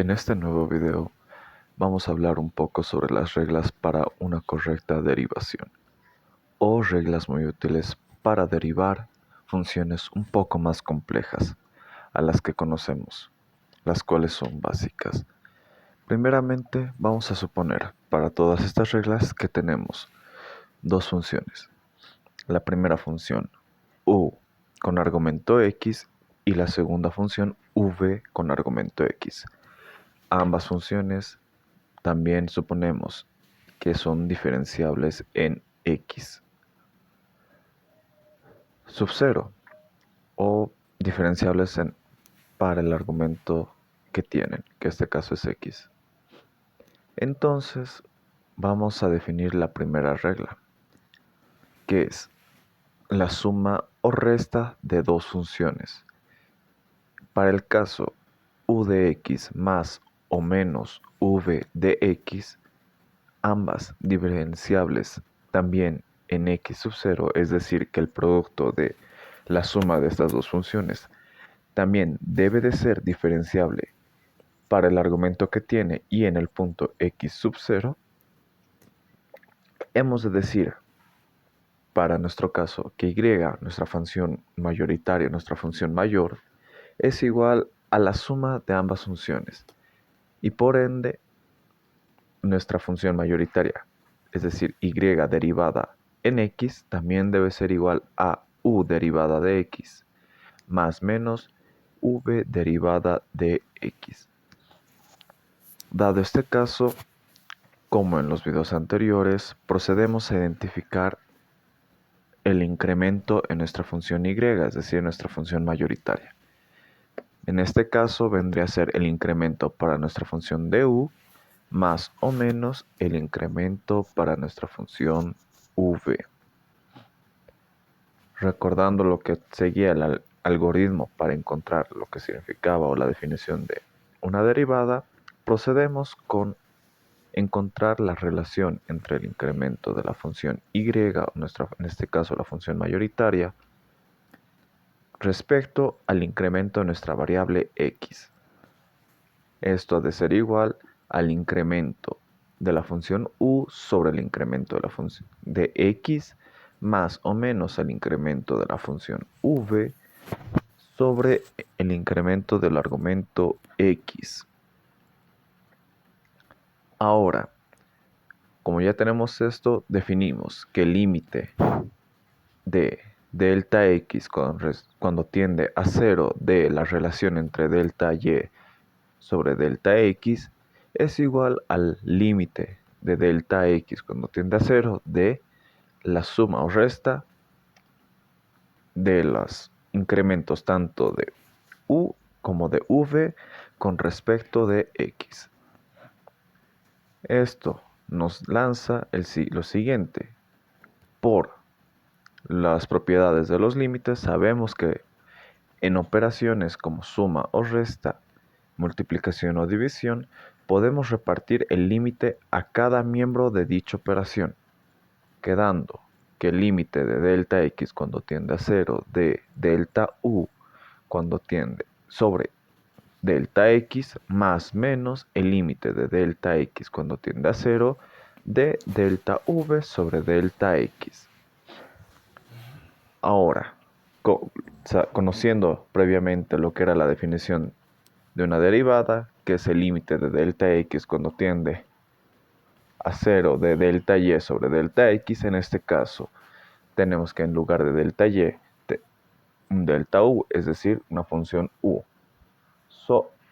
En este nuevo video vamos a hablar un poco sobre las reglas para una correcta derivación o reglas muy útiles para derivar funciones un poco más complejas a las que conocemos, las cuales son básicas. Primeramente vamos a suponer para todas estas reglas que tenemos dos funciones. La primera función u con argumento x y la segunda función v con argumento x. Ambas funciones también suponemos que son diferenciables en x sub 0 o diferenciables para el argumento que tienen, que este caso es x. Entonces vamos a definir la primera regla, que es la suma o resta de dos funciones. Para el caso u de x más o menos v de x, ambas diferenciables también en x sub 0, es decir, que el producto de la suma de estas dos funciones también debe de ser diferenciable para el argumento que tiene y en el punto x sub 0, hemos de decir para nuestro caso que y, nuestra función mayoritaria, nuestra función mayor, es igual a la suma de ambas funciones y por ende nuestra función mayoritaria, es decir, y derivada en x, también debe ser igual a u derivada de x, más menos v derivada de x. Dado este caso, como en los videos anteriores, procedemos a identificar el incremento en nuestra función y, es decir, nuestra función mayoritaria. En este caso vendría a ser el incremento para nuestra función de u más o menos el incremento para nuestra función v. Recordando lo que seguía el algoritmo para encontrar lo que significaba o la definición de una derivada, procedemos con encontrar la relación entre el incremento de la función y, en este caso la función mayoritaria, respecto al incremento de nuestra variable x. Esto ha de ser igual al incremento de la función u sobre el incremento de la función de x más o menos el incremento de la función v sobre el incremento del argumento x. Ahora, como ya tenemos esto, definimos que el límite de delta x cuando tiende a 0 de la relación entre delta y sobre delta x es igual al límite de delta x cuando tiende a 0 de la suma o resta de los incrementos tanto de u como de v con respecto de x. Esto nos lanza lo siguiente. Por las propiedades de los límites sabemos que en operaciones como suma o resta, multiplicación o división, podemos repartir el límite a cada miembro de dicha operación, quedando que el límite de delta x cuando tiende a 0 de delta u cuando tiende sobre delta x más menos el límite de delta x cuando tiende a 0 de delta v sobre delta x. Ahora, conociendo previamente lo que era la definición de una derivada, que es el límite de delta x cuando tiende a 0 de delta y sobre delta x, en este caso tenemos que en lugar de delta y, un delta u, es decir, una función u,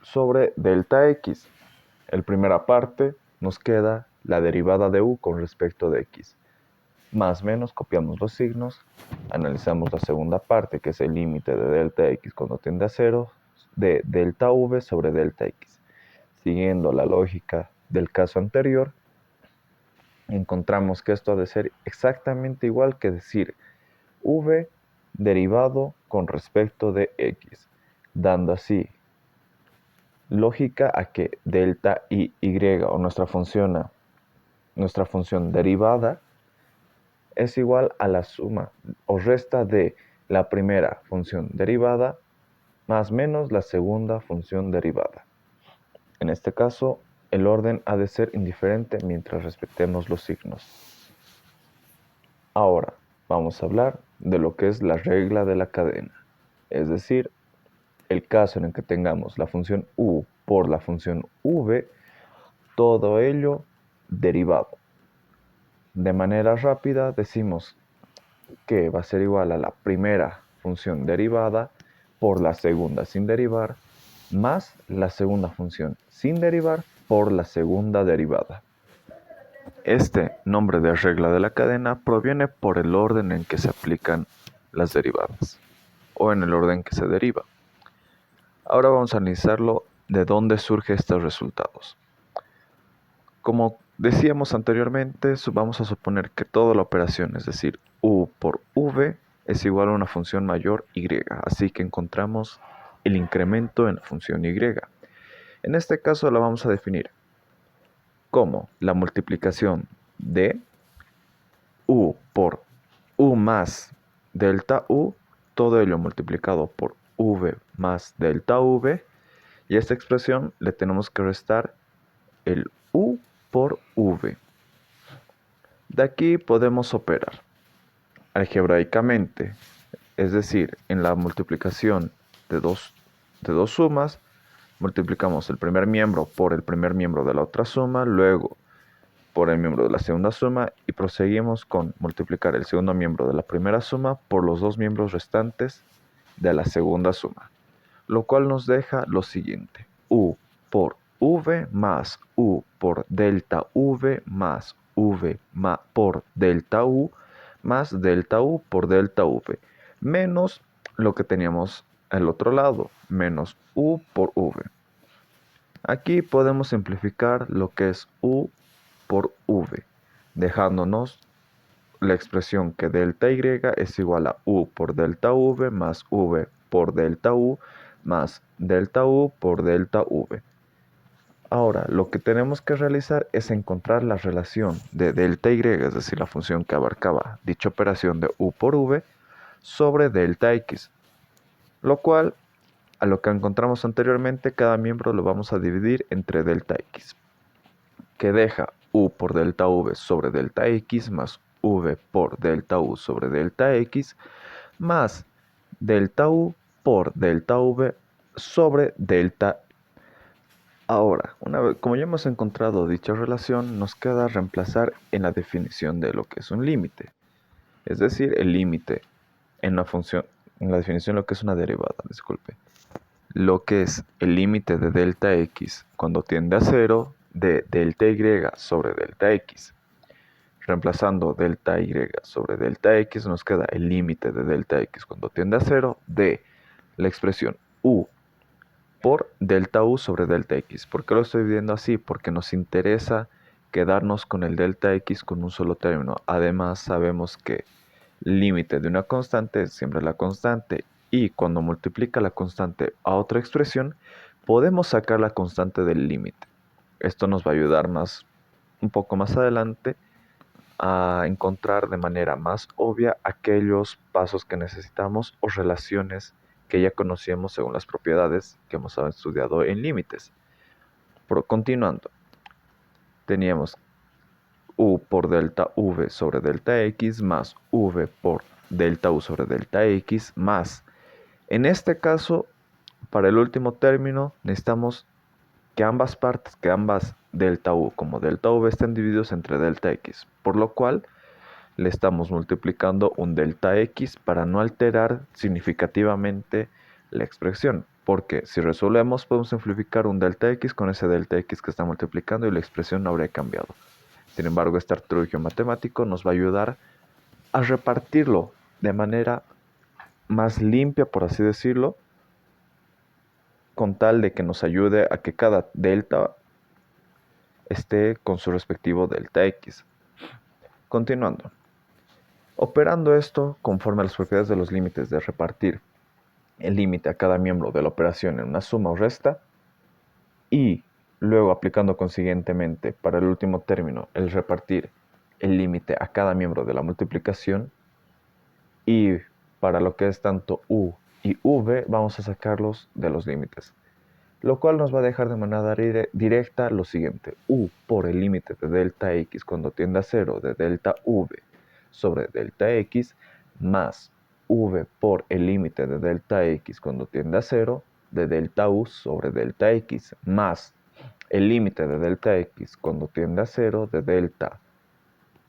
sobre delta x. En primera parte nos queda la derivada de u con respecto de x. Más menos, copiamos los signos, analizamos la segunda parte, que es el límite de delta x cuando tiende a 0, de delta v sobre delta x. Siguiendo la lógica del caso anterior, encontramos que esto ha de ser exactamente igual que decir v derivado con respecto de x, dando así lógica a que delta y o nuestra función derivada es igual a la suma o resta de la primera función derivada más menos la segunda función derivada. En este caso, el orden ha de ser indiferente mientras respetemos los signos. Ahora, vamos a hablar de lo que es la regla de la cadena, es decir, el caso en el que tengamos la función u por la función v, todo ello derivado. De manera rápida decimos que va a ser igual a la primera función derivada por la segunda sin derivar, más la segunda función sin derivar por la segunda derivada. Este nombre de regla de la cadena proviene por el orden en que se aplican las derivadas, o en el orden que se deriva. Ahora vamos a analizarlo de dónde surgen estos resultados. Como decíamos anteriormente, vamos a suponer que toda la operación, es decir, u por v, es igual a una función mayor y, así que encontramos el incremento en la función y. En este caso la vamos a definir como la multiplicación de u por u más delta u, todo ello multiplicado por v más delta v, y a esta expresión le tenemos que restar el u por v. De aquí podemos operar algebraicamente, es decir, en la multiplicación de dos sumas, multiplicamos el primer miembro por el primer miembro de la otra suma, luego por el miembro de la segunda suma y proseguimos con multiplicar el segundo miembro de la primera suma por los dos miembros restantes de la segunda suma, lo cual nos deja lo siguiente: u por v más u por delta v más v por delta u más delta u por delta v, menos lo que teníamos al otro lado, menos u por v. Aquí podemos simplificar lo que es u por v, dejándonos la expresión que delta y es igual a u por delta v más v por delta u más delta u por delta v. Ahora, lo que tenemos que realizar es encontrar la relación de delta y, es decir, la función que abarcaba dicha operación de u por v, sobre delta x, lo cual, a lo que encontramos anteriormente, cada miembro lo vamos a dividir entre delta x, que deja u por delta v sobre delta x más v por delta u sobre delta x más delta u por delta v sobre delta. Ahora, como ya hemos encontrado dicha relación, nos queda reemplazar en la definición de lo que es un límite, es decir, el límite en la función, en la definición de lo que es una derivada, disculpe, lo que es el límite de delta x cuando tiende a 0 de delta y sobre delta x. Reemplazando delta y sobre delta x, nos queda el límite de delta x cuando tiende a 0 de la expresión u por delta u sobre delta x. ¿Por qué lo estoy viendo así? Porque nos interesa quedarnos con el delta x con un solo término. Además, sabemos que el límite de una constante es siempre la constante, y cuando multiplica la constante a otra expresión, podemos sacar la constante del límite. Esto nos va a ayudar un poco más adelante a encontrar de manera más obvia aquellos pasos que necesitamos o relaciones que ya conocíamos según las propiedades que hemos estudiado en límites. Continuando, teníamos u por delta v sobre delta x más v por delta u sobre delta x más, en este caso, para el último término, necesitamos que ambas partes, que ambas delta u como delta v estén divididos entre delta x, por lo cual le estamos multiplicando un delta x para no alterar significativamente la expresión, porque si resolvemos podemos simplificar un delta x con ese delta x que está multiplicando y la expresión no habría cambiado. Sin embargo, este artilugio matemático nos va a ayudar a repartirlo de manera más limpia, por así decirlo, con tal de que nos ayude a que cada delta esté con su respectivo delta x. Continuando. Operando esto conforme a las propiedades de los límites de repartir el límite a cada miembro de la operación en una suma o resta, y luego aplicando consiguientemente para el último término el repartir el límite a cada miembro de la multiplicación, y para lo que es tanto u y v vamos a sacarlos de los límites. lo cual nos va a dejar de manera directa lo siguiente: u por el límite de delta x cuando tiende a 0 de delta v sobre delta x más v por el límite de delta x cuando tiende a 0 de delta u sobre delta x más el límite de delta x cuando tiende a 0 de delta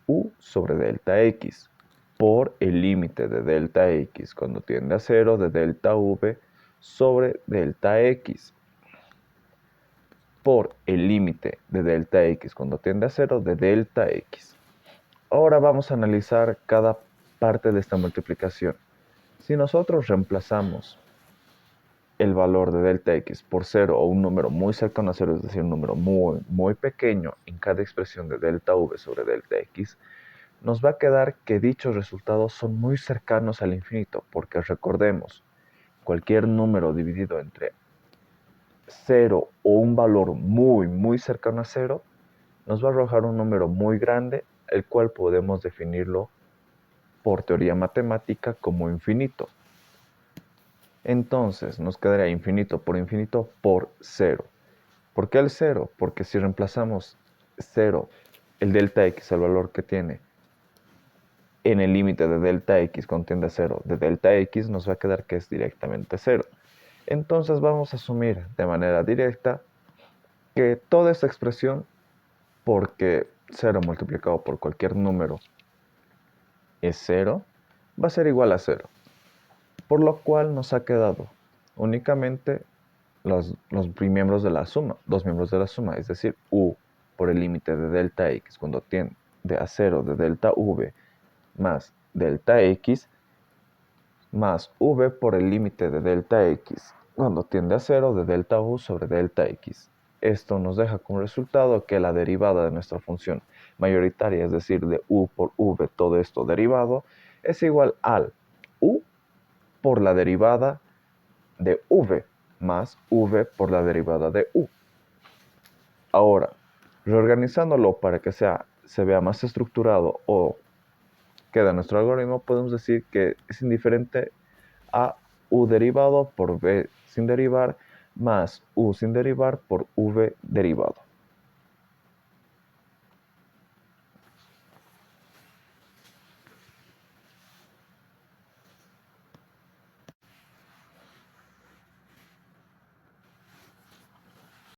u sobre delta x por el límite de delta x cuando tiende a 0 de delta v sobre delta x por el límite de delta x cuando tiende a 0 de delta x. Ahora vamos a analizar cada parte de esta multiplicación. Si nosotros reemplazamos el valor de delta x por 0 o un número muy cercano a 0, es decir, un número muy pequeño en cada expresión de delta v sobre delta x, nos va a quedar que dichos resultados son muy cercanos al infinito, porque recordemos, cualquier número dividido entre 0 o un valor muy cercano a 0, nos va a arrojar un número muy grande, el cual podemos definirlo por teoría matemática como infinito. Entonces nos quedaría infinito por 0. ¿Por qué el 0? Porque si reemplazamos 0, el delta x, el valor que tiene, en el límite de delta x cuando tiende a 0 de delta x, nos va a quedar que es directamente 0. Entonces vamos a asumir de manera directa que toda esta expresión, porque 0 multiplicado por cualquier número es 0, va a ser igual a 0. Por lo cual nos ha quedado únicamente los miembros de la suma, dos miembros de la suma, es decir, u por el límite de delta x cuando tiende a 0 de delta v más delta x más v por el límite de delta x cuando tiende a 0 de delta u sobre delta x. Esto nos deja como resultado que la derivada de nuestra función mayoritaria, es decir, de u por v, todo esto derivado, es igual al u por la derivada de v más v por la derivada de u. Ahora, reorganizándolo para que se vea más estructurado o queda nuestro algoritmo, podemos decir que es indiferente a u derivado por v sin derivar más u sin derivar por v derivado.